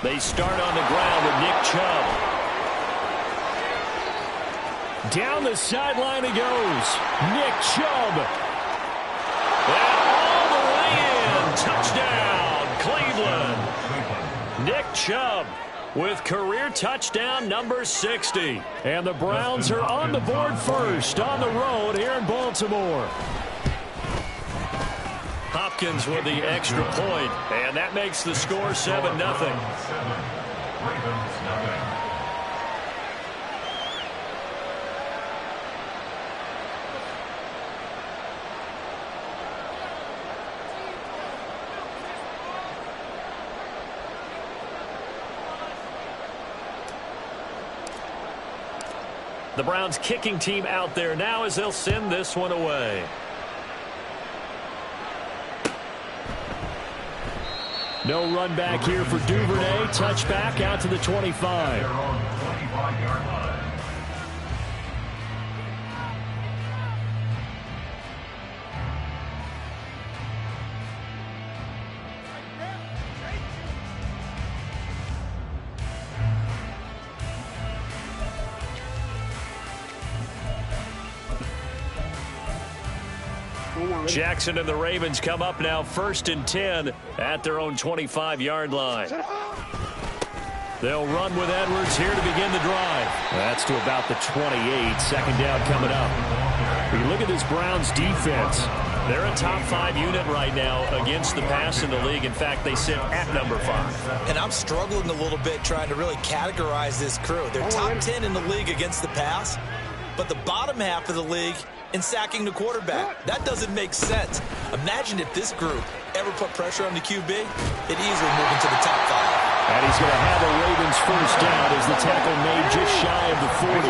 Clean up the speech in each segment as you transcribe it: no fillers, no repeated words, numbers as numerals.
They start on the ground with Nick Chubb. Down the sideline he goes. Nick Chubb. And all the way in. Touchdown, Cleveland. Nick Chubb with career touchdown number 60. And the Browns are on the board first on the road here in Baltimore. Hopkins with the extra point, and that makes the score 7-0. The Browns kicking team out there now as they'll send this one away. No run back here for Duvernay. Touchback out to the 25. Jackson and the Ravens come up now 1st and 10 at their own 25-yard line. They'll run with Edwards here to begin the drive. That's to about the 28. Second down coming up. When you look at this Browns defense, they're a top 5 unit right now against the pass in the league. In fact, they sit at number 5. And I'm struggling a little bit trying to really categorize this crew. They're top 10 in the league against the pass, but the bottom half of the league in sacking the quarterback. That doesn't make sense. Imagine if this group ever put pressure on the QB, it'd easily move into the top 5. And he's going to have a Ravens first down as the tackle made just shy of the 40.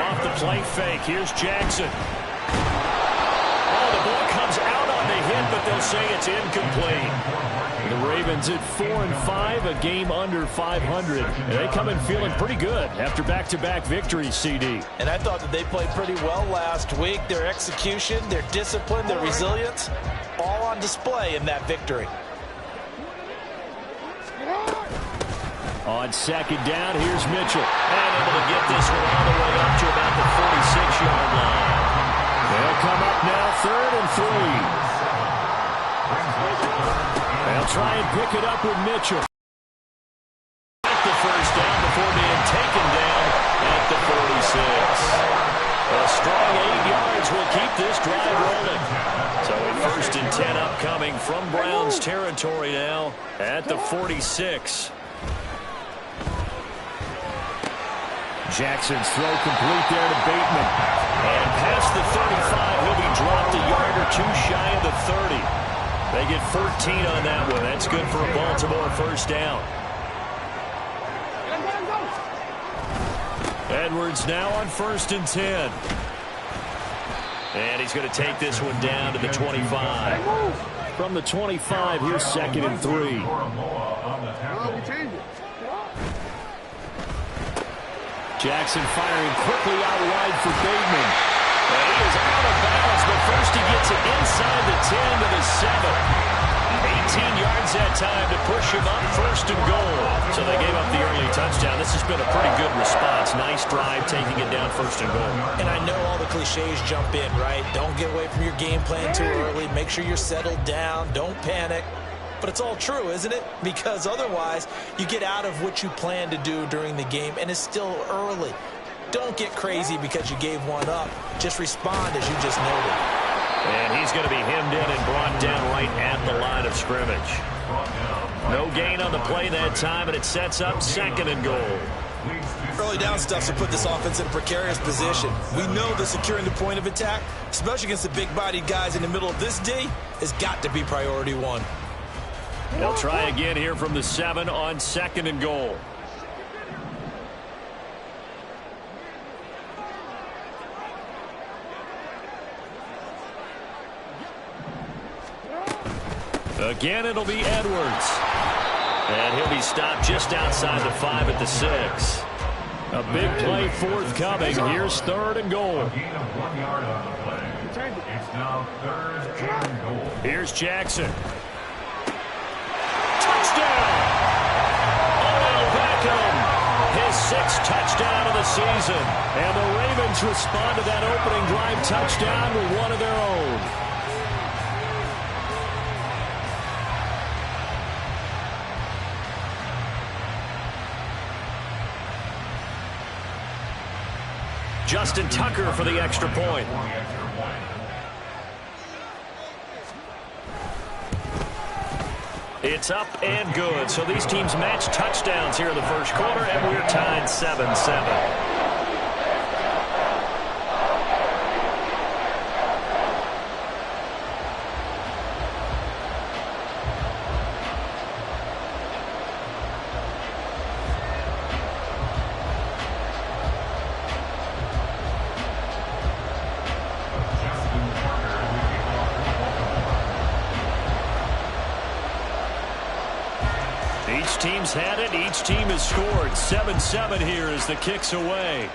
Off the play fake, here's Jackson. Oh, the ball comes out on the hit, but they'll say it's incomplete. The Ravens at 4-5, a game under 500. And they come in feeling pretty good after back-to-back victories, CD. And I thought that they played pretty well last week. Their execution, their discipline, their resilience, all on display in that victory. On second down, here's Mitchell. And able to get this one all the way up to about the 46-yard line. They'll come up now 3rd and 3. They'll try and pick it up with Mitchell. At the first down before being taken down at the 46. A strong 8 yards will keep this drive rolling. So a 1st and 10 upcoming from Browns territory now at the 46. Jackson's throw complete there to Bateman. And past the 35, he'll be dropped a yard or two shy of the 30. They get 14 on that one. That's good for a Baltimore first down. Edwards now on 1st and 10. And he's going to take this one down to the 25. From the 25, here's 2nd and 3. Jackson firing quickly out wide for Bateman. And he is out of bounds, but first he gets it inside the 10 to the 7. 18 yards that time to push him up 1st and goal. So they gave up the early touchdown. This has been a pretty good response. Nice drive, taking it down 1st and goal. And I know all the cliches jump in, right? Don't get away from your game plan too early. Make sure you're settled down. Don't panic. But it's all true, isn't it? Because otherwise, you get out of what you plan to do during the game, and it's still early. Don't get crazy because you gave one up. Just respond as you just noted. And he's going to be hemmed in and brought down right at the line of scrimmage. No gain on the play that time, and it sets up 2nd and goal. Early down stuff to put this offense in a precarious position. We know that securing the point of attack, especially against the big-bodied guys in the middle of this D, has got to be priority 1. They'll try again here from the 7 on 2nd and goal. Again, it'll be Edwards. And he'll be stopped just outside the 5 at the 6. A big play forthcoming. Here's 3rd and goal. Here's Jackson. Touchdown! Odell Beckham, his 6th touchdown of the season. And the Ravens respond to that opening drive touchdown with one of their own. Justin Tucker for the extra point. It's up and good. So these teams match touchdowns here in the first quarter, and we're tied 7-7. Each team's had it. Each team has scored. 7-7 here as the kick's away.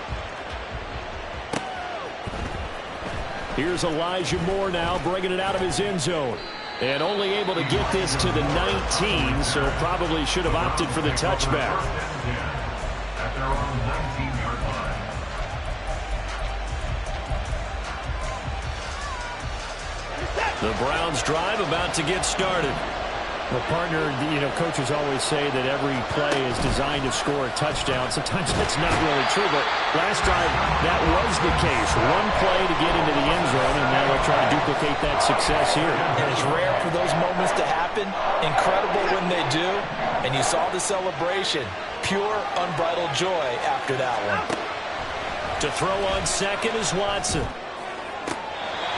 Here's Elijah Moore now bringing it out of his end zone. And only able to get this to the 19, so probably should have opted for the touchback. The Browns drive about to get started. Well, partner, coaches always say that every play is designed to score a touchdown. Sometimes that's not really true, but last drive, that was the case. One play to get into the end zone, and now they'll try to duplicate that success here. And it's rare for those moments to happen. Incredible when they do. And you saw the celebration. Pure, unbridled joy after that one. To throw on second is Watson.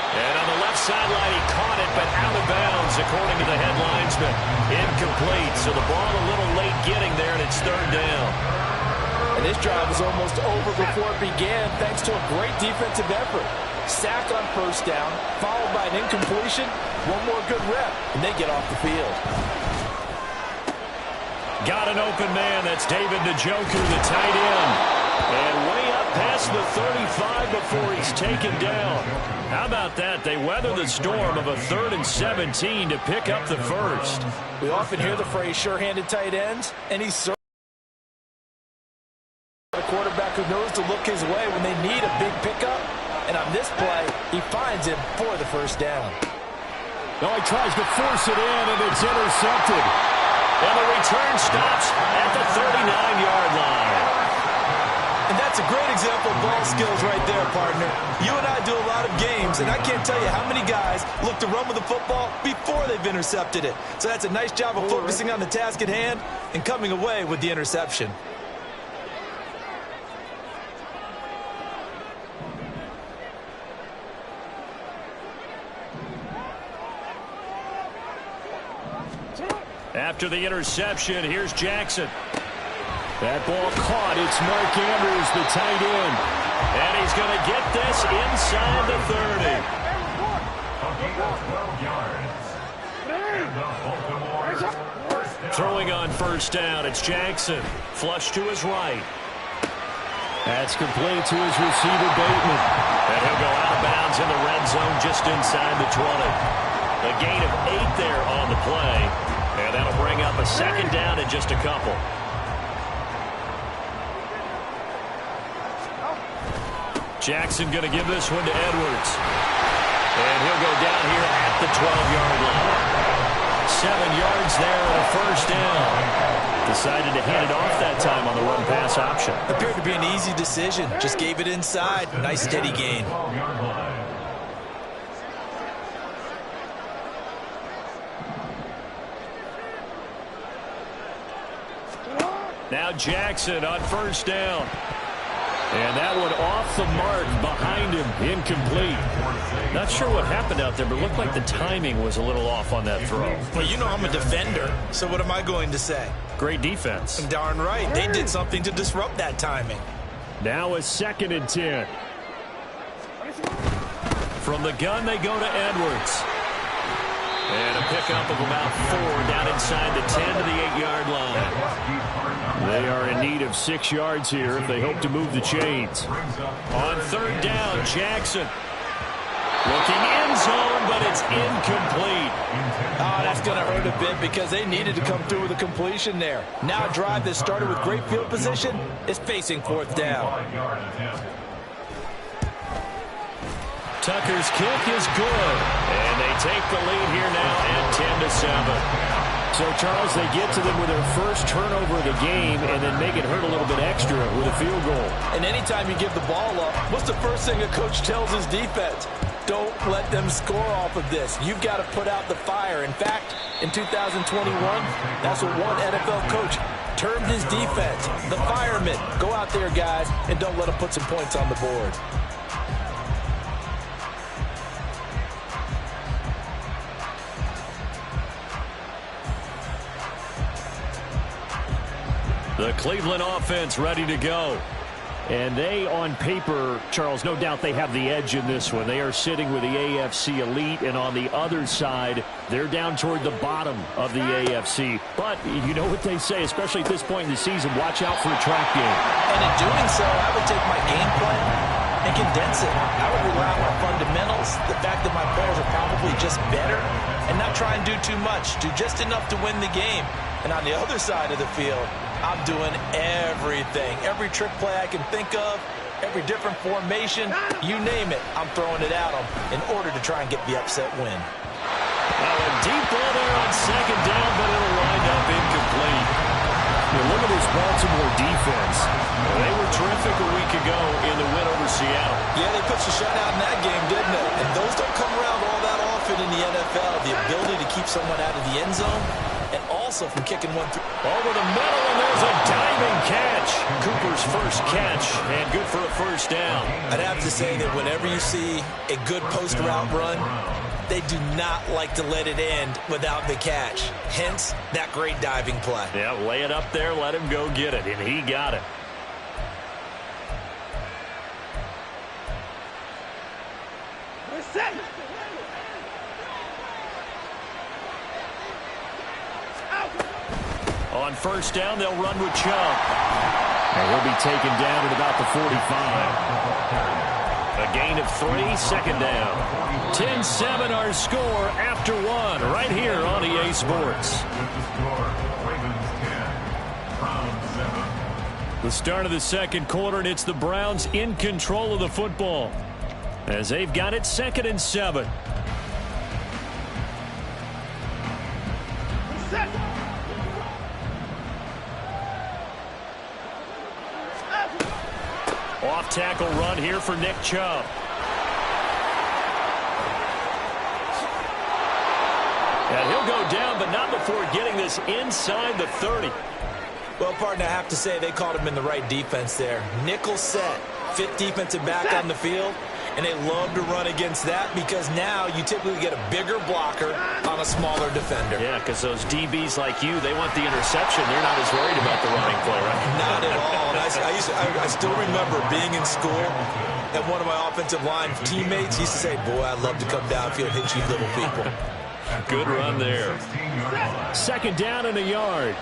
And on the left sideline, he caught it, but out of bounds, according to the head linesman. Incomplete, so the ball a little late getting there, and it's 3rd down. And this drive was almost over before it began, thanks to a great defensive effort. Sack on 1st down, followed by an incompletion, one more good rep, and they get off the field. Got an open man. That's David Njoku, the tight end. And way up past the 35 before he's taken down. How about that? They weather the storm of a 3rd and 17 to pick up the first. We often hear the phrase sure-handed tight ends, and he's certainly a quarterback who knows to look his way when they need a big pickup. And on this play, he finds him for the 1st down. Now he tries to force it in, and it's intercepted. And the return stops at the 39-yard line. And that's a great example of ball skills right there, partner. You and I do a lot of games, and I can't tell you how many guys look to run with the football before they've intercepted it. So that's a nice job of focusing on the task at hand and coming away with the interception. After the interception, here's Jackson. That ball caught. It's Mark Andrews, the tight end. And he's going to get this inside the 30. Throwing on 1st down, it's Jackson. Flush to his right. That's complete to his receiver, Bateman. And he'll go out of bounds in the red zone just inside the 20. A gain of 8 there on the play. And that'll bring up a 2nd down in just a couple. Jackson going to give this one to Edwards. And he'll go down here at the 12-yard line. 7 yards there and a 1st down. Decided to hand it off that time on the run-pass option. Appeared to be an easy decision. Just gave it inside. Nice steady gain. Now Jackson on 1st down. And that one off the mark behind him, incomplete. Not sure what happened out there, but it looked like the timing was a little off on that throw. Well, you know I'm a defender, so what am I going to say? Great defense. Darn right. They did something to disrupt that timing. Now a 2nd and 10. From the gun, they go to Edwards. And a pickup of about 4 down inside the 10 to the 8-yard line. They are in need of 6 yards here if they hope to move the chains. On third down, Jackson. Looking end zone, but it's incomplete. Oh, that's going to hurt a bit because they needed to come through with a completion there. Now a drive that started with great field position is facing fourth down. Tucker's kick is good. And they take the lead here now at 10-7. So, Charles, they get to them with their first turnover of the game and then make it hurt a little bit extra with a field goal. And anytime you give the ball up, what's the first thing a coach tells his defense? Don't let them score off of this. You've got to put out the fire. In fact, in 2021, that's what one NFL coach termed his defense, the firemen. Go out there, guys, and don't let them put some points on the board. The Cleveland offense ready to go. And they, on paper, Charles, no doubt they have the edge in this one. They are sitting with the AFC elite, and on the other side, they're down toward the bottom of the AFC. But you know what they say, especially at this point in the season, watch out for a trap game. And in doing so, I would take my game plan and condense it. I would rely on my fundamentals, the fact that my players are probably just better, and not try and do too much, do just enough to win the game. And on the other side of the field, I'm doing everything. Every trick play I can think of, every different formation, you name it, I'm throwing it at them in order to try and get the upset win. A deep ball there on second down, but it'll wind up incomplete. Now look at this Baltimore defense. They were terrific a week ago in the win over Seattle. Yeah, they put you shutout in that game, didn't they? And those don't come around all that often in the NFL. The ability to keep someone out of the end zone and also from kicking one through. Over the middle, and there's a diving catch. Cooper's first catch, and good for a first down. I'd have to say that whenever you see a good post route run, they do not like to let it end without the catch. Hence, that great diving play. Yeah, lay it up there, let him go get it, and he got it. On first down, they'll run with Chubb. And he'll be taken down at about the 45. A gain of 3, second down. 10-7 our score after 1 right here on EA Sports. The start of the second quarter, and it's the Browns in control of the football as they've got it 2nd and 7. Off tackle run here for Nick Chubb. And he'll go down, but not before getting this inside the 30. Well, partner, I have to say they caught him in the right defense there. Nickel set, fit defensive back on the field, and they love to run against that because now you typically get a bigger blocker on a smaller defender. Yeah, because those DBs like you, they want the interception. They're not as worried about the running play, right? Not at all. And I still remember being in school, and one of my offensive line teammates used to say, boy, I'd love to come downfield and hit you little people. Good run there. 2nd down and a yard.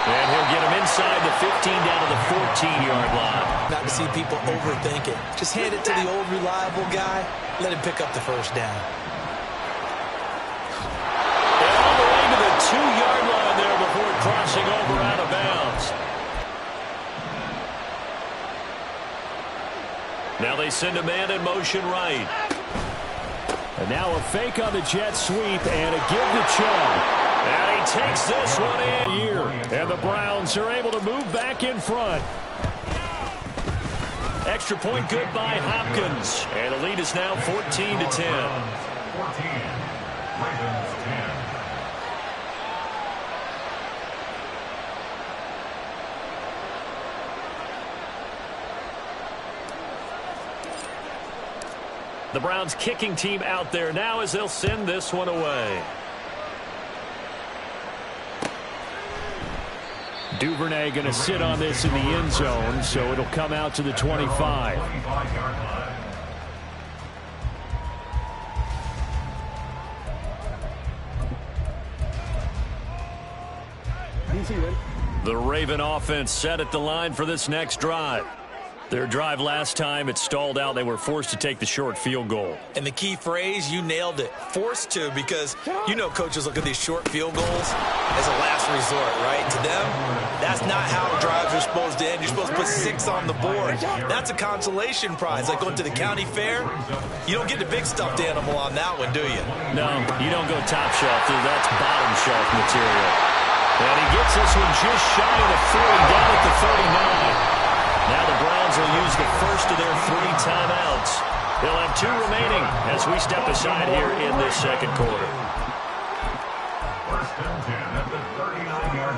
And he'll get him inside the 15 down to the 14-yard line. Not to see people overthink it. Just hand it to the old reliable guy. Let him pick up the first down. And all the way to the 2-yard line there before crossing over out of bounds. Now they send a man in motion right. And now a fake on the jet sweep and a give to Chubb. And he takes this one in. And the Browns are able to move back in front. Extra point good by Hopkins. And the lead is now 14-10. 14, Ravens 10. The Browns kicking team out there now as they'll send this one away. Duvernay going to sit on this in the end zone, so it'll come out to the 25. The Raven offense set at the line for this next drive. Their drive last time, it stalled out. They were forced to take the short field goal. And the key phrase, you nailed it, forced to, because you know coaches look at these short field goals as a last resort, right? To them, that's not how drives are supposed to end. You're supposed to put 6 on the board. That's a consolation prize, like going to the county fair. You don't get the big stuffed animal on that one, do you? No, you don't go top shelf. That's bottom shelf material. And he gets this one just shy of the 40, down at the 39. Now the Browns will use the first of their 3 timeouts. They'll have 2 remaining as we step aside here in this second quarter. First and 10 at the 39-yard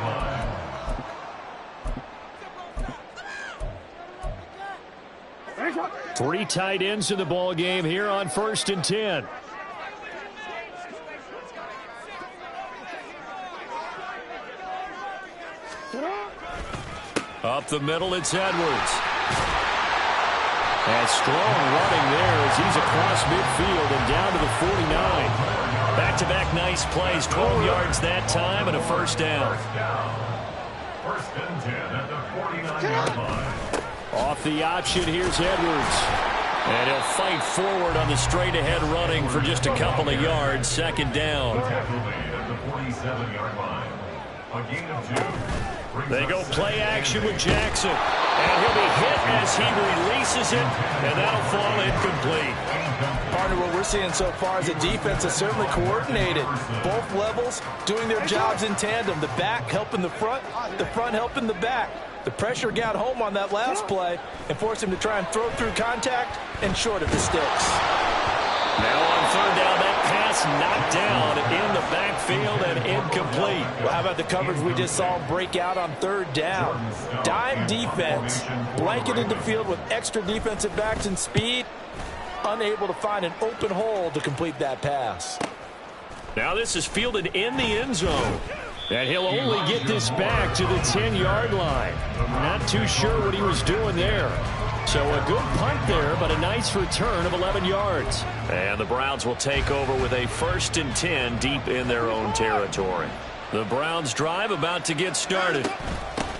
line. 3 tight ends in the ball game here on first and 10. Up the middle, it's Edwards. And strong running there as he's across midfield and down to the 49. Back-to-back nice plays, 12 yards that time and a first down. First and 10 at the 49-yard line. Off the option, here's Edwards. And he'll fight forward on the straight-ahead running for just a couple of yards, second down. Tackle made at the 47-yard line. A gain of 2. They go play action with Jackson. And he'll be hit as he releases it, and that'll fall incomplete. Partner, what we're seeing so far is the defense is certainly coordinated. Both levels doing their jobs in tandem. The back helping the front helping the back. The pressure got home on that last play and forced him to try and throw through contact and short of the sticks. Now on third down, that pass knocked down in the backfield and incomplete. Well, how about the coverage we just saw break out on third down? Dime defense, blanketed the field with extra defensive backs and speed, unable to find an open hole to complete that pass. Now this is fielded in the end zone. And he'll only get this back to the 10-yard line. Not too sure what he was doing there. So a good punt there, but a nice return of 11 yards. And the Browns will take over with a first and 10 deep in their own territory. The Browns drive about to get started.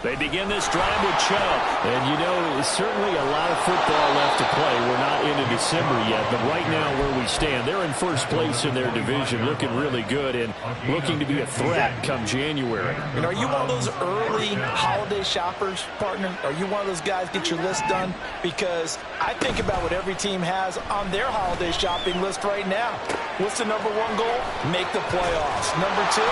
They begin this drive with Chubb. And, you know, there's certainly a lot of football left to play. We're not into December yet, but right now where we stand, they're in first place in their division, looking really good and looking to be a threat come January. And are you one of those early holiday shoppers, partner? Are you one of those guys get your list done? Because I think about what every team has on their holiday shopping list right now. What's the number 1 goal? Make the playoffs. Number 2,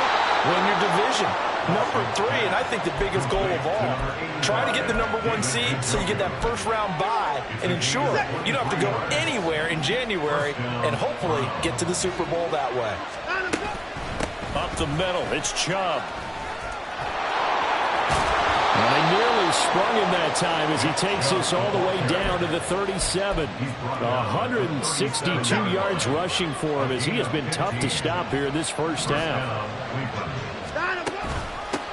win your division. Number 3, and I think the biggest goal of all, try to get the number 1 seed so you get that first round bye and ensure you don't have to go anywhere in January and hopefully get to the Super Bowl that way. Up the middle, it's Chubb. And they nearly sprung him that time as he takes this all the way down to the 37. 162 yards rushing for him as he has been tough to stop here in this first half.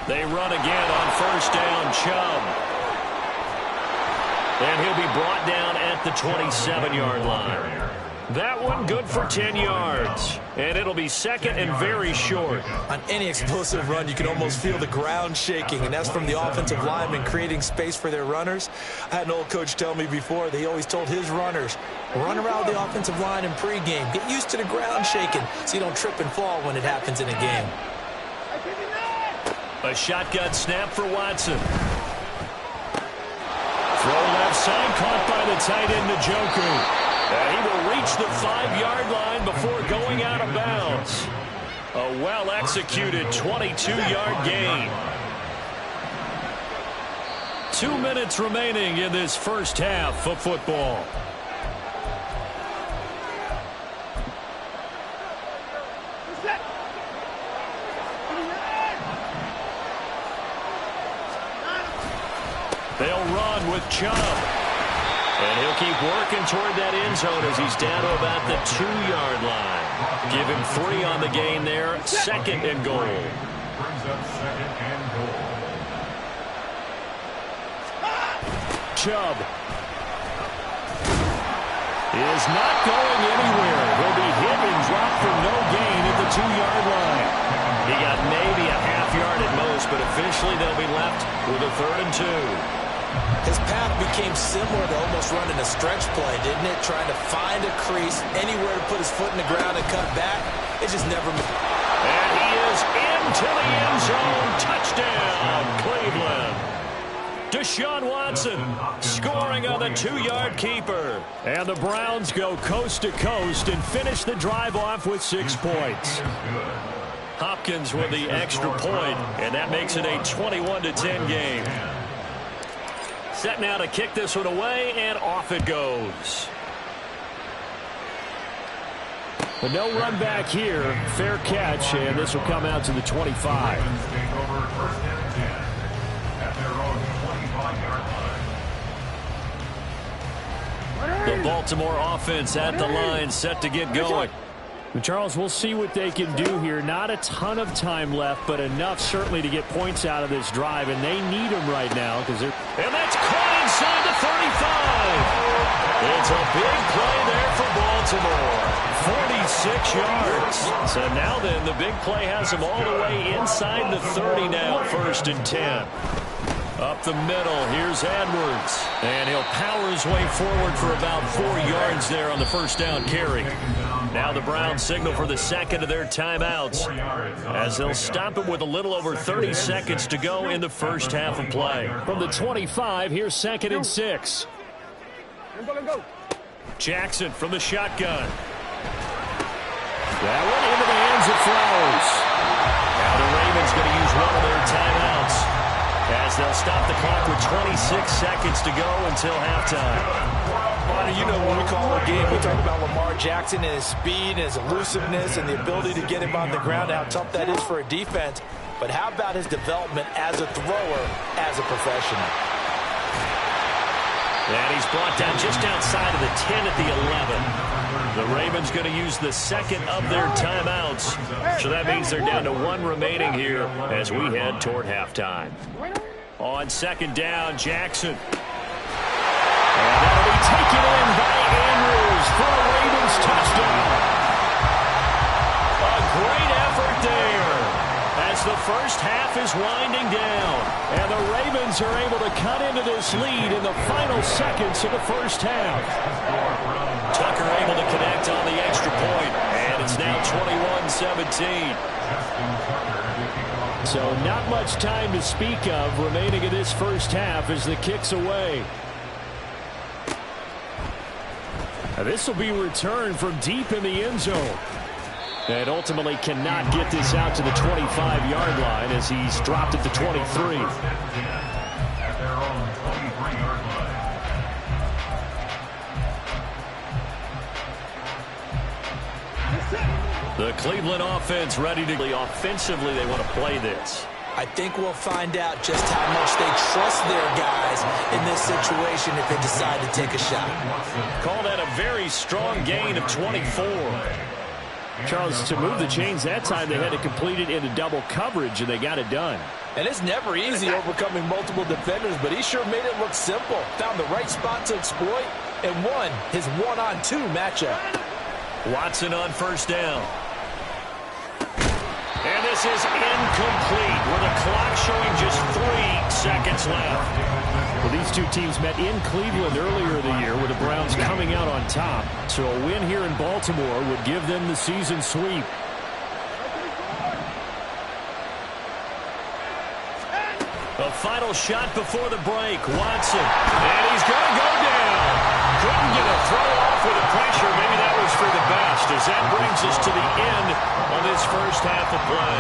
They run again on first down, Chubb. And he'll be brought down at the 27-yard line. That one good for 10 yards. And it'll be second and very short. On any explosive run, you can almost feel the ground shaking, and that's from the offensive linemen creating space for their runners. I had an old coach tell me before, he always told his runners, run around the offensive line in pregame. Get used to the ground shaking so you don't trip and fall when it happens in a game. A shotgun snap for Watson. Throw left side, caught by the tight end, Njoku. And he will reach the 5-yard line before going out of bounds. A well-executed 22-yard gain. 2 minutes remaining in this first half of football. They'll run with Chubb. And he'll keep working toward that end zone as he's down to about the 2-yard line. Give him 3 on the gain there. Second and goal. Brings up second and goal. Chubb. Is not going anywhere. Will be hit and dropped for no gain at the 2-yard line. He got maybe a half yard at most, but officially they'll be left with a 3rd and 2. His path became similar to almost running a stretch play, didn't it? Trying to find a crease, anywhere to put his foot in the ground and cut back. It just never... And he is into the end zone. Touchdown, Cleveland. Deshaun Watson scoring on the 2-yard keeper. And the Browns go coast to coast and finish the drive off with 6 points. Hopkins with the extra point, and that makes it a 21-10 game. Set now to kick this one away, and off it goes. But no run back here. Fair catch, and this will come out to the 25. The Baltimore offense at the line, set to get going. Charles, we'll see what they can do here. Not a ton of time left, but enough certainly to get points out of this drive, and they need them right now because they're... And that's caught inside the 35. It's a big play there for Baltimore. 46 yards. So now then, the big play has them all the way inside the 30 now, 1st and 10. Up the middle, here's Edwards. And he'll power his way forward for about 4 yards there on the 1st down carry. Now the Browns signal for the second of their timeouts as they'll stop it with a little over 30 seconds to go in the first half of play. From the 25, here's 2nd and 6. Jackson from the shotgun. That one into the hands of Flowers. Now the Ravens going to use one of their timeouts as they'll stop the clock with 26 seconds to go until halftime. You know, when we call a game, we talk about Lamar Jackson and his speed and his elusiveness and the ability to get him on the ground, how tough that is for a defense. But how about his development as a thrower, as a professional? And he's brought down just outside of the 10 at the 11. The Ravens going to use the second of their timeouts. So that means they're down to 1 remaining here as we head toward halftime. On 2nd down, Jackson. And that'll be taken in by Andrews for a Ravens touchdown. A great effort there as the first half is winding down. And the Ravens are able to cut into this lead in the final seconds of the first half. Tucker able to connect on the extra point, and it's now 21-17. So not much time to speak of remaining in this first half as the kick's away. Now this will be returned from deep in the end zone. And ultimately cannot get this out to the 25-yard line as he's dropped at the 23. The Cleveland offense ready to... Offensively, they want to play this. I think we'll find out just how much they trust their guys in this situation if they decide to take a shot. Call that a very strong gain of 24. Charles, to move the chains that time, they had to complete it into double coverage, and they got it done. And it's never easy overcoming multiple defenders, but he sure made it look simple. Found the right spot to exploit and won his one-on-two matchup. Watson on 1st down. And this is incomplete with the clock showing just 3 seconds left. Well, these two teams met in Cleveland earlier in the year with the Browns coming out on top. So a win here in Baltimore would give them the season sweep. A final shot before the break. Watson. And he's going to go down. Couldn't get a throw off with the pressure. Maybe that was for the best as that brings us to the end of this first half of play.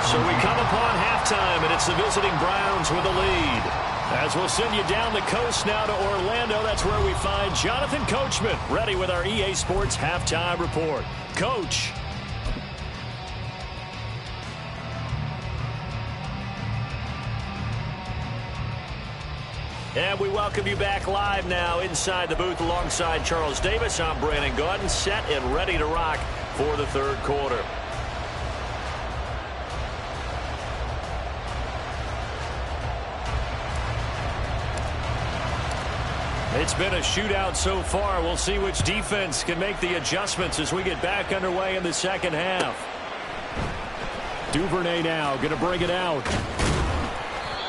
So we come upon halftime, and it's the visiting Browns with the lead. As we'll send you down the coast now to Orlando, that's where we find Jonathan Coachman ready with our EA Sports halftime report. Coach. And we welcome you back live now inside the booth alongside Charles Davis. I'm Brandon Gaudin, set and ready to rock for the third quarter. It's been a shootout so far. We'll see which defense can make the adjustments as we get back underway in the second half. Duvernay now going to bring it out.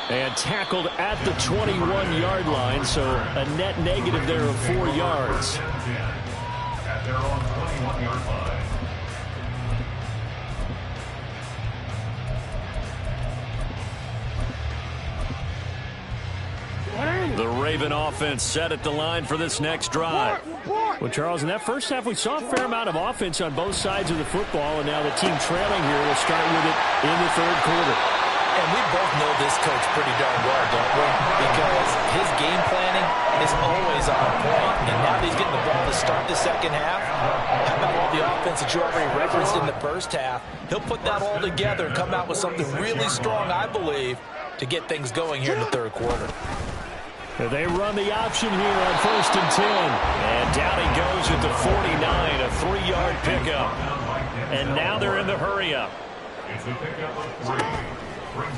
And tackled at the 21-yard line, so a net negative there of 4 yards. At their own 21-yard line. The Raven offense set at the line for this next drive. Well, Charles, in that first half, we saw a fair amount of offense on both sides of the football, and now the team trailing here will start with it in the third quarter. And we both know this coach pretty darn well, don't we? Because his game planning is always on point. And now that he's getting the ball to start the second half, how about all the offense that you already referenced in the first half? He'll put that all together and come out with something really strong, I believe, to get things going here in the third quarter. They run the option here on 1st and 10. And down he goes at the 49, a 3-yard pickup. And now they're in the hurry-up. It's a pickup of 3.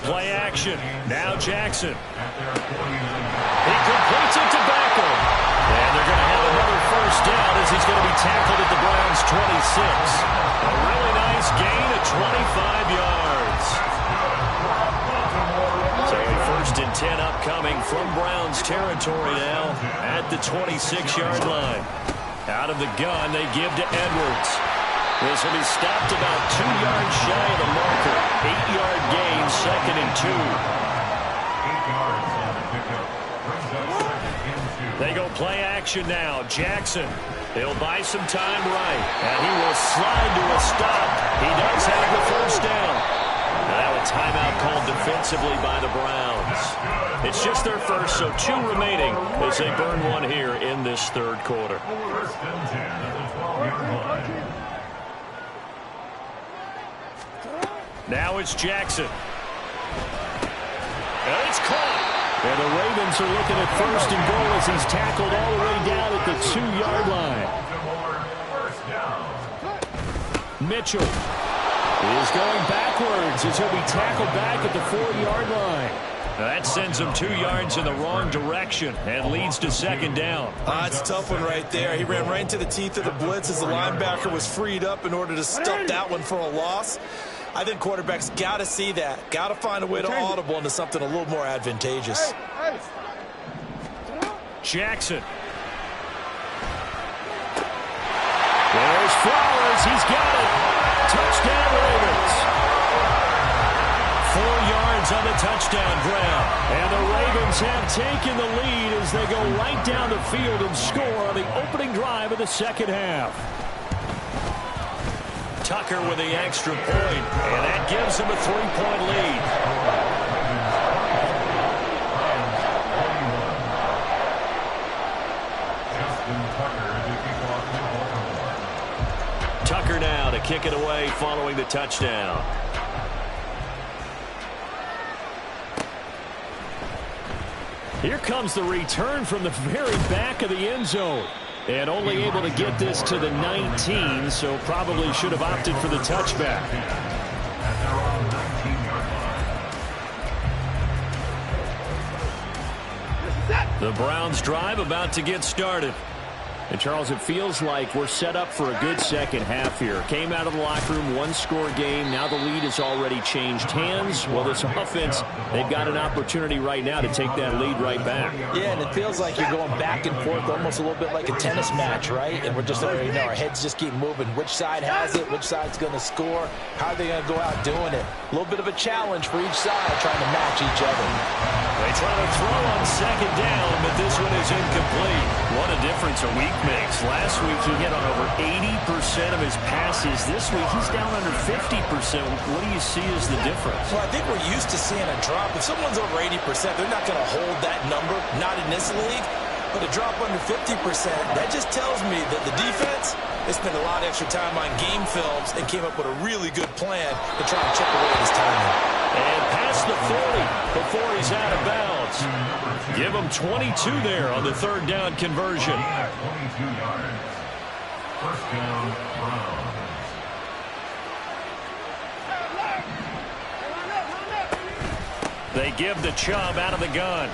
Play action. Now Jackson. He completes it to Beckham. And they're going to have another first down as he's going to be tackled at the Browns' 26. A really nice gain of 25 yards. So a 1st and 10 upcoming from Browns territory now at the 26-yard line. Out of the gun, they give to Edwards. This will be stopped about 2 yards shy of the marker. 8-yard gain, 2nd and 2. 8 yards on the pickup. Brings up 2nd and 2. They go play action now. Jackson. He'll buy some time right. And he will slide to a stop. He does have the first down. Now a timeout called defensively by the Browns. It's just their first, so 2 remaining as they burn one here in this third quarter. 1st and 10 at the 12-yard line. Now it's Jackson. And it's caught. And the Ravens are looking at 1st and goal as he's tackled all the way down at the 2-yard line. Mitchell is going backwards as he'll be tackled back at the 4-yard line. That sends him 2 yards in the wrong direction and leads to 2nd down. It's a tough one right there. He ran right into the teeth of the blitz as the linebacker was freed up in order to stop that one for a loss. I think quarterbacks got to see that. Got to find a way to audible into something a little more advantageous. Jackson. There's Flowers. He's got it. Touchdown, Ravens. 4 yards on the touchdown grab. And the Ravens have taken the lead as they go right down the field and score on the opening drive of the second half. Tucker with the extra point, and that gives him a 3-point lead. Tucker now to kick it away following the touchdown. Here comes the return from the very back of the end zone. And only able to get this to the 19, so probably should have opted for the touchback. The Browns drive about to get started. And, Charles, it feels like we're set up for a good second half here. Came out of the locker room, 1-score game. Now the lead has already changed hands. Well, this offense, they've got an opportunity right now to take that lead right back. Yeah, and it feels like you're going back and forth almost a little bit like a tennis match, right? And we're just already know our heads just keep moving. Which side has it? Which side's going to score? How are they going to go out doing it? A little bit of a challenge for each side trying to match each other. They try to throw on 2nd down, but this one is incomplete. What a difference a week makes. Last week he hit on over 80% of his passes. This week he's down under 50%. What do you see as the difference? Well, I think we're used to seeing a drop. If someone's over 80%, they're not going to hold that number, not in this league. But a drop under 50%, that just tells me that the defense, they spent a lot of extra time on game films and came up with a really good plan to try and chip away at his timing. And past the 40 before he's out of bounds. Give him 22 there on the 3rd down conversion. 22 yards. 1st down, Browns. They give the Chubb out of the gun.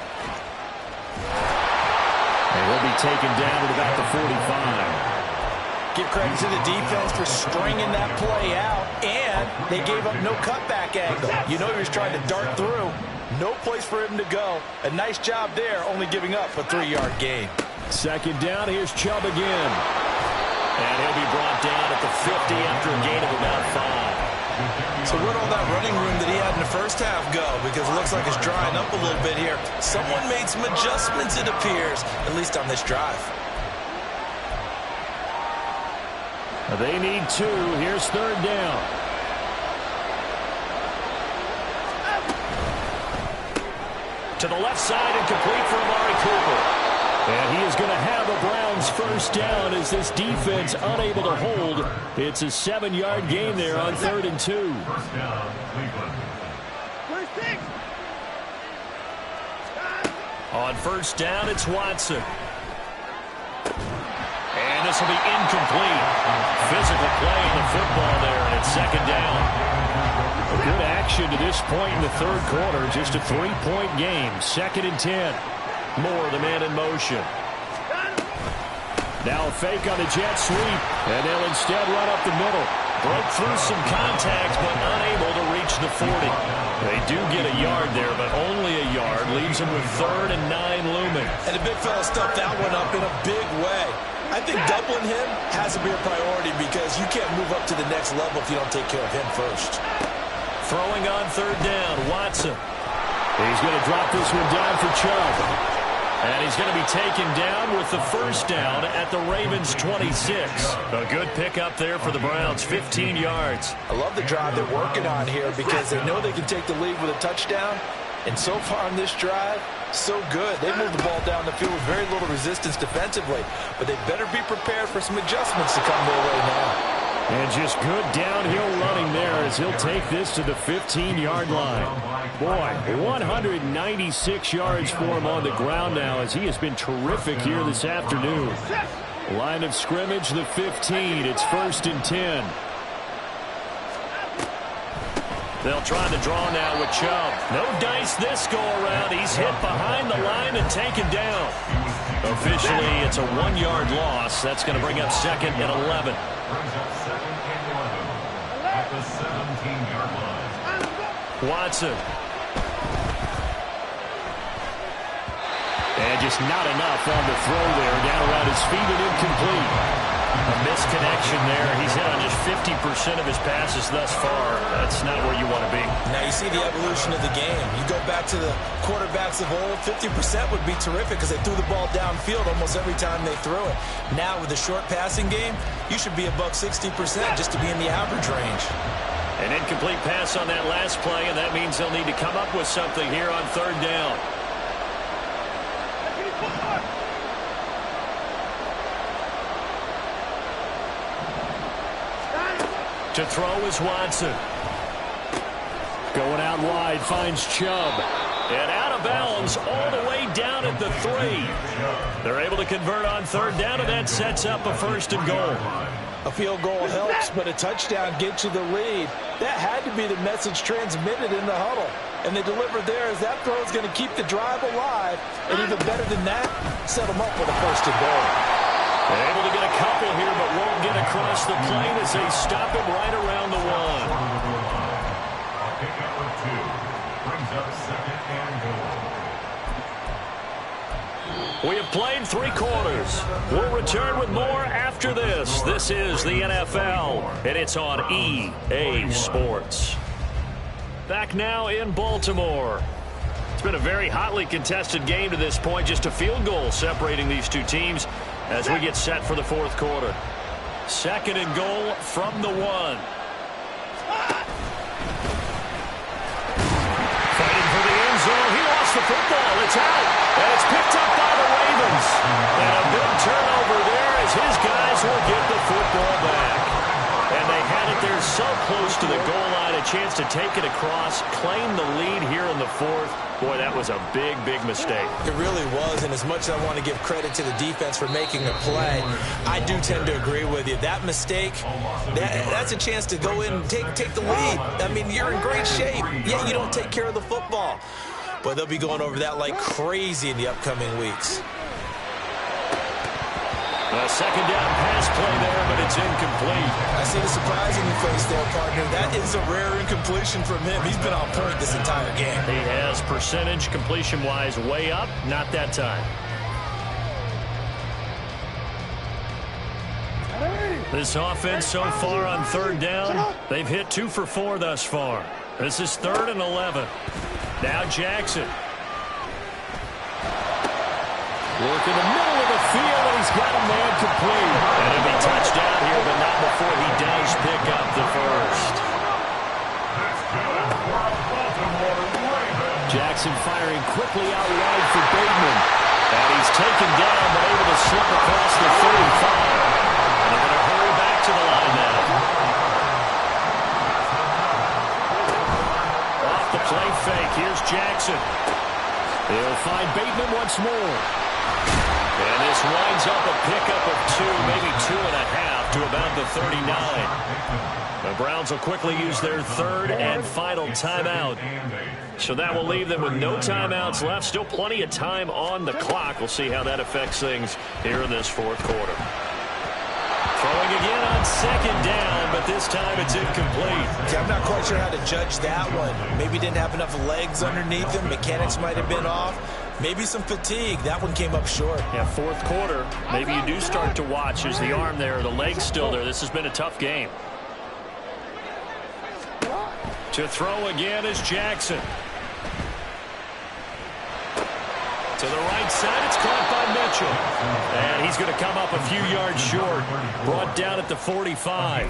And he'll be taken down at about the 45. Give credit to the defense for stringing that play out, and they gave up no cutback angle. You know he was trying to dart through. No place for him to go. A nice job there, only giving up a 3-yard gain. Second down, here's Chubb again. And he'll be brought down at the 50 after a gain of about 5. So where'd all that running room that he had in the first half go? Because it looks like it's drying up a little bit here. Someone made some adjustments, it appears, at least on this drive. They need 2. Here's third down. To the left side and complete for Amari Cooper. And he is going to have a Browns first down as this defense unable to hold. It's a 7-yard gain there on 3rd and 2. First down, Cleveland. On first down, it's Watson. And this will be incomplete. Physical play in the football there, and it's second down. A good action to this point in the third quarter. Just a 3-point game. 2nd and 10. Moore, the man in motion. Now a fake on the jet sweep, and they'll instead run up the middle. Broke through some contacts, but unable to reach the 40. They do get a yard there, but only a yard. Leaves them with 3rd and 9 looming. And the big fella stuffed that one up in a big way. I think doubling him has to be a priority because you can't move up to the next level if you don't take care of him first. Throwing on third down, Watson. He's going to drop this one down for Chubb. And he's going to be taken down with the first down at the Ravens' 26. A good pickup there for the Browns, 15 yards. I love the drive they're working on here because they know they can take the lead with a touchdown. And so far on this drive, so good. They moved the ball down the field with very little resistance defensively. But they better be prepared for some adjustments to come their way now. And just good downhill running there as he'll take this to the 15-yard line. Boy, 196 yards for him on the ground now as he has been terrific here this afternoon. Line of scrimmage, the 15. It's 1st and 10. They'll try to draw now with Chubb. No dice this go-around. He's hit behind the line and taken down. Officially, it's a 1-yard loss. That's going to bring up 2nd and 11. Brings up 2nd and 11 at the 17-yard line. Watson. And just not enough on the throw there. Down around his feet and incomplete. A misconnection there. He's hit on just 50% of his passes thus far. That's not where you want to be. Now you see the evolution of the game. You go back to the quarterbacks of old, 50% would be terrific because they threw the ball downfield almost every time they threw it. Now with the short passing game, you should be above 60% just to be in the average range. An incomplete pass on that last play, and that means they'll need to come up with something here on third down. To throw is Watson. Going out wide, finds Chubb. And out of bounds all the way down at the 3. They're able to convert on third down, and that sets up a 1st and goal. A field goal helps, but a touchdown gets you the lead. That had to be the message transmitted in the huddle. And they delivered there as that throw is going to keep the drive alive. And even better than that, set them up with a 1st and goal. They're able to get a couple here, but won't get across the plane as they stop him right around the 1. Pickup of 2 brings up 2nd and goal. We have played 3 quarters. We'll return with more after this. This is the NFL, and it's on EA Sports. Back now in Baltimore. It's been a very hotly contested game to this point. Just a field goal separating these two teams as we get set for the 4th quarter. 2nd and goal from the 1. Fighting for the end zone. He lost the football. It's out. And it's picked up by the Ravens. And a big turnover there as his guys will get the football back. And they had it there so close to the goal line. A chance to take it across, claim the lead here in the 4th. Boy, that was a big, big mistake. It really was, and as much as I want to give credit to the defense for making the play, I do tend to agree with you. That mistake, that's a chance to go in and take the lead. I mean, you're in great shape. Yeah, you don't take care of the football. But they'll be going over that like crazy in the upcoming weeks. A second down pass play there, but it's incomplete. I see the surprise in your face there, partner. That is a rare incompletion from him. He's been on point this entire game. He has percentage completion-wise way up, not that time. This offense so far on third down, they've hit 2 for 4 thus far. This is 3rd and 11. Now Jackson. Work in the middle of the field, and he's got a man complete. And he'll be touchdown here, but not before he does pick up the first. Jackson firing quickly out wide for Bateman. And he's taken down, but able to slip across the 35. And they're going to hurry back to the line now. Off the play fake, here's Jackson. He'll find Bateman once more. And this winds up a pickup of 2, maybe 2.5 to about the 39. The Browns will quickly use their 3rd and final timeout. So that will leave them with no timeouts left. Still plenty of time on the clock. We'll see how that affects things here in this 4th quarter. Throwing again on 2nd down, but this time it's incomplete. Okay, I'm not quite sure how to judge that one. Maybe didn't have enough legs underneath him. Mechanics might have been off. Maybe some fatigue. That one came up short. Yeah, 4th quarter. Maybe you do start to watch. Is the arm there, the leg's still there? This has been a tough game. To throw again is Jackson. To the right side, it's caught by Mitchell. And he's going to come up a few yards short. Brought down at the 45.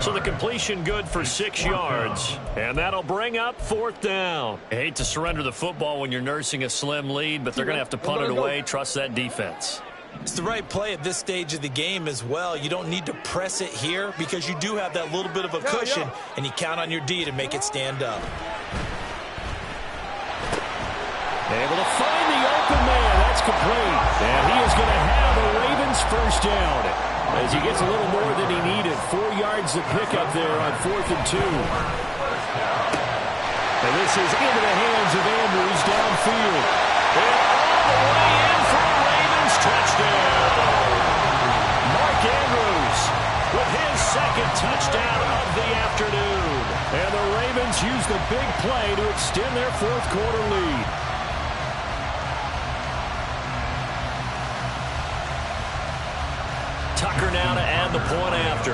So the completion good for 6 yards. And that'll bring up 4th down. I hate to surrender the football when you're nursing a slim lead, but they're going to have to punt it away. Trust that defense. It's the right play at this stage of the game as well. You don't need to press it here because you do have that little bit of a cushion, and you count on your D to make it stand up. Able to find the open man. That's complete. And he is going to have the Ravens first down as he gets a little more than he needed. 4 yards of pickup there on 4th and 2. And this is into the hands of Andrews downfield. And all the way in for a Ravens touchdown. Mark Andrews with his 2nd touchdown of the afternoon. And the Ravens use the big play to extend their 4th quarter lead. Tucker now to add the point after.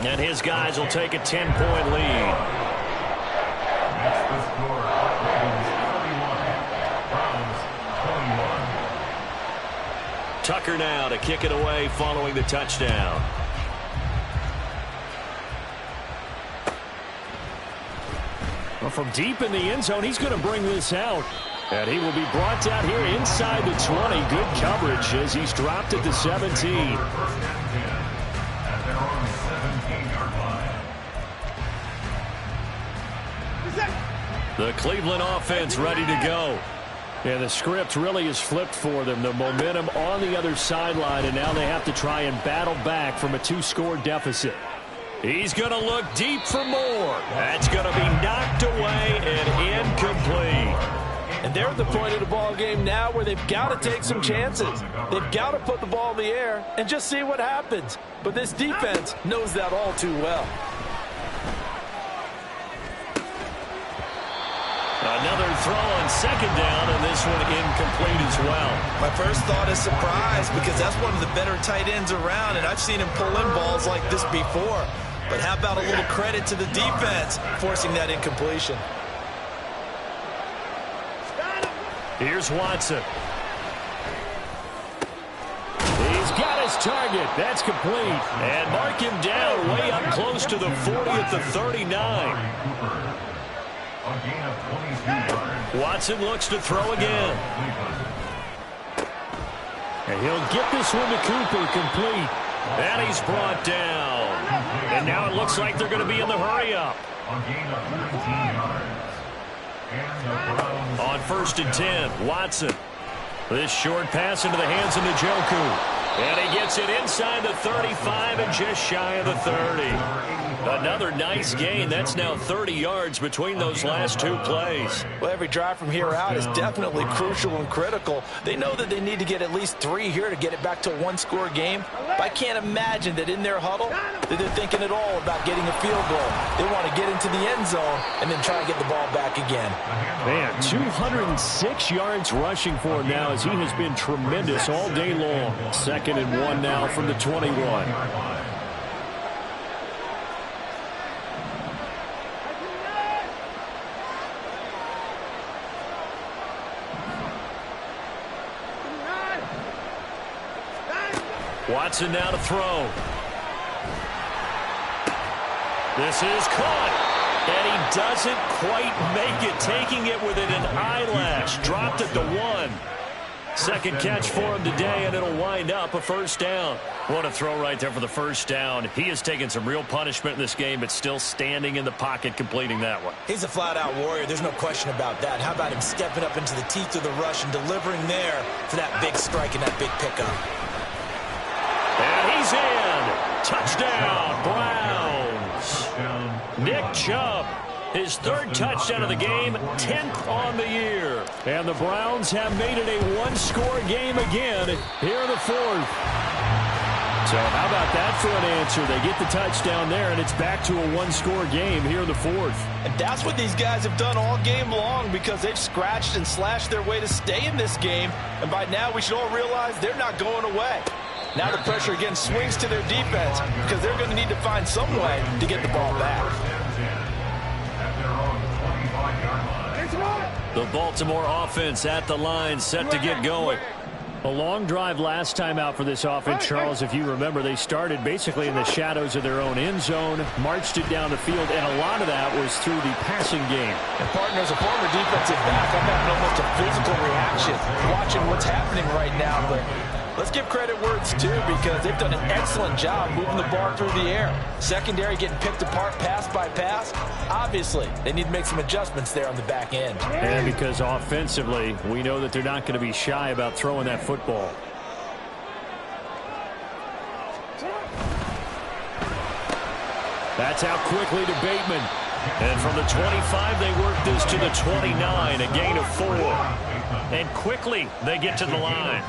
And his guys will take a 10-point lead. That's the score. Ravens 31. Browns 21. Tucker now to kick it away following the touchdown. Well, from deep in the end zone, he's going to bring this out. And he will be brought down here inside the 20. Good coverage as he's dropped at the 17. First and 10 at their own 17-yard line. The Cleveland offense ready to go. And the script really is flipped for them. The momentum on the other sideline, and now they have to try and battle back from a 2-score deficit. He's going to look deep for more. That's going to be knocked away and incomplete. And they're at the point of the ball game now where they've got to take some chances. They've got to put the ball in the air and just see what happens. But this defense knows that all too well. Another throw on 2nd down, and this one incomplete as well. My first thought is surprise because that's one of the better tight ends around, and I've seen him pull in balls like this before. But how about a little credit to the defense forcing that incompletion? Here's Watson. He's got his target. That's complete. And mark him down way up close to the 40 at the 39. A gain of 22 yards. Watson looks to throw again. And he'll get this one to Cooper, complete. And he's brought down. And now it looks like they're going to be in the hurry-up. A gain of 13 yards. And the Browns On 1st and 10, Watson. This short pass into the hands of Njoku. And he gets it inside the 35 and just shy of the 30. Another nice gain. That's now 30 yards between those last two plays. Well, every drive from here out is definitely crucial and critical. They know that they need to get at least 3 here to get it back to a one-score game. But I can't imagine that in their huddle that they're thinking at all about getting a field goal. They want to get into the end zone and then try and get the ball back again. Man, 206 yards rushing for him now as he has been tremendous all day long. 2nd and 1 now from the 21. Watson now to throw. This is caught. And he doesn't quite make it, taking it within an eyelash. Dropped it to 1. Second catch for him today, and it'll wind up a first down. What a throw right there for the first down. He has taken some real punishment in this game, but still standing in the pocket completing that one. He's a flat-out warrior. There's no question about that. How about him stepping up into the teeth of the rush and delivering there for that big strike and that big pickup? And he's in. Touchdown, Browns. Nick Chubb, his 3rd touchdown of the game, 10th on the year. And the Browns have made it a one-score game again here in the 4th. So how about that for an answer? They get the touchdown there, and it's back to a one-score game here in the 4th. And that's what these guys have done all game long because they've scratched and slashed their way to stay in this game. And by now we should all realize they're not going away. Now the pressure again swings to their defense because they're going to need to find some way to get the ball back. The Baltimore offense at the line, set to get going. A long drive last time out for this offense, Charles. If you remember, they started basically in the shadows of their own end zone, marched it down the field, and a lot of that was through the passing game. And partner, as a former defensive back, I'm having almost a physical reaction watching what's happening right now. But let's give credit where it's due because they've done an excellent job moving the ball through the air. Secondary getting picked apart pass by pass. Obviously, they need to make some adjustments there on the back end. And because offensively, we know that they're not going to be shy about throwing that football. That's out quickly to Bateman. And from the 25, they work this to the 29, a gain of 4. And quickly, they get to the line.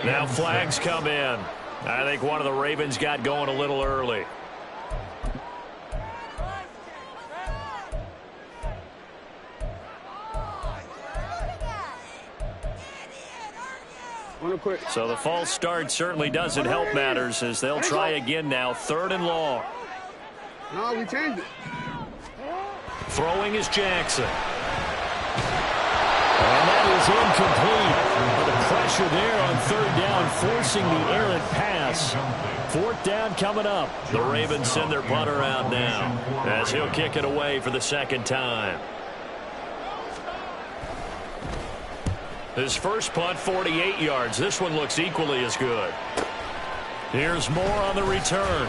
Now flags come in. I think one of the Ravens got going a little early. So the false start certainly doesn't help matters as they'll try again now. 3rd and long. No, we changed it. Throwing is Jackson. And that is incomplete. The pressure there on 3rd down, forcing the errant pass. 4th down coming up. The Ravens send their punter out now as he'll kick it away for the 2nd time. His first punt, 48 yards. This one looks equally as good. Here's Moore on the return.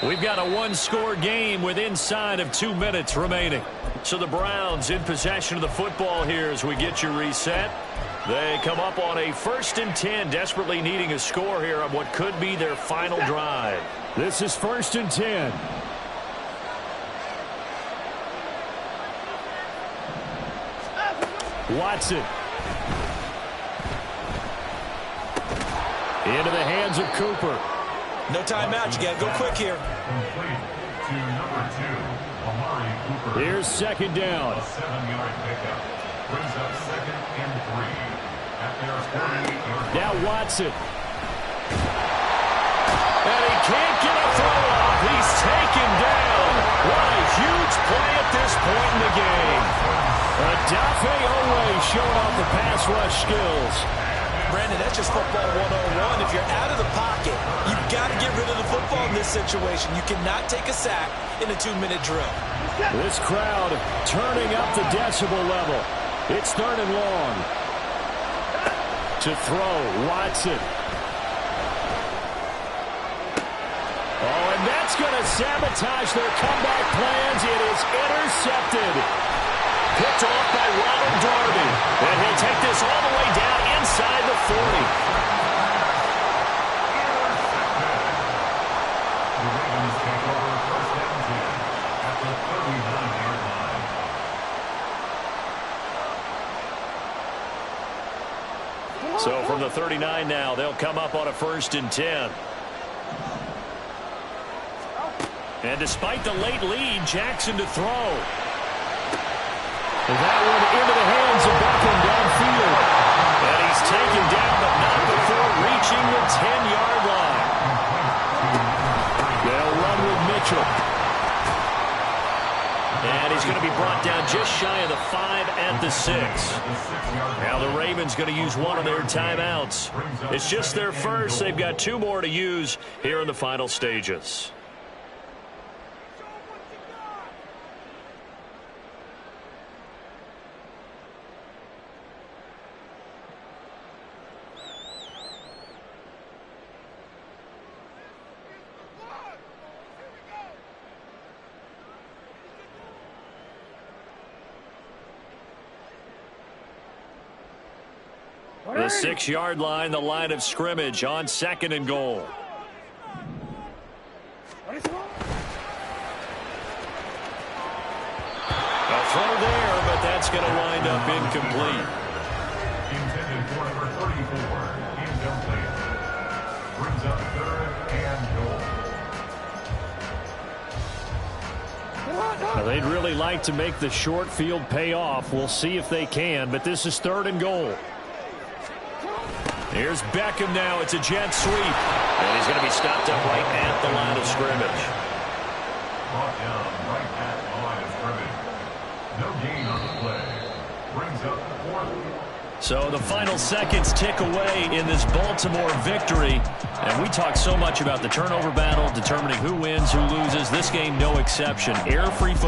We've got a one-score game with inside of 2 minutes remaining. So the Browns in possession of the football here as we get you reset. They come up on a 1st and 10, desperately needing a score here on what could be their final drive. This is 1st and 10. Watson. Into the hands of Cooper. No timeout. You got to go quick here. Here's 2nd down. A 7-yard pickup. Brings up 2nd and 3. At their 48-yard line. Now Watson. And he can't get a throw off. He's taken down. What a huge play at this point in the game. Adafe Owe showing off the pass rush skills. Brandon, that's just football 101. If you're out of the pocket, you've got to get rid of the football in this situation. You cannot take a sack in a 2-minute drill. This crowd turning up the decibel level. It's 3rd and long. To throw, Watson. Oh, and that's going to sabotage their comeback plans. It is intercepted. Picked off by Ronald Darby. And he'll take this all the way down inside the So from the 39 now, they'll come up on a 1st and 10. And despite the late lead, Jackson to throw. That one into the hands of Beckham downfield. And he's taken down, but not before reaching the 10-yard line. They'll run with Mitchell. And he's going to be brought down just shy of the 5 at the 6. Now the Ravens going to use one of their timeouts. It's just their first. They've got 2 more to use here in the final stages. The 6-yard line, the line of scrimmage on 2nd and goal. A throw there, but that's going to wind up incomplete. Intended for number 34, incomplete. Brings up 3rd and goal. Now, they'd really like to make the short field pay off. We'll see if they can, but this is 3rd and goal. Here's Beckham now. It's a jet sweep. And he's going to be stopped up right at the line of scrimmage. Brought down right at the line of scrimmage. No gain on the play. Brings up 4th. So the final seconds tick away in this Baltimore victory. And we talk so much about the turnover battle, determining who wins, who loses. This game, no exception. Error-free football.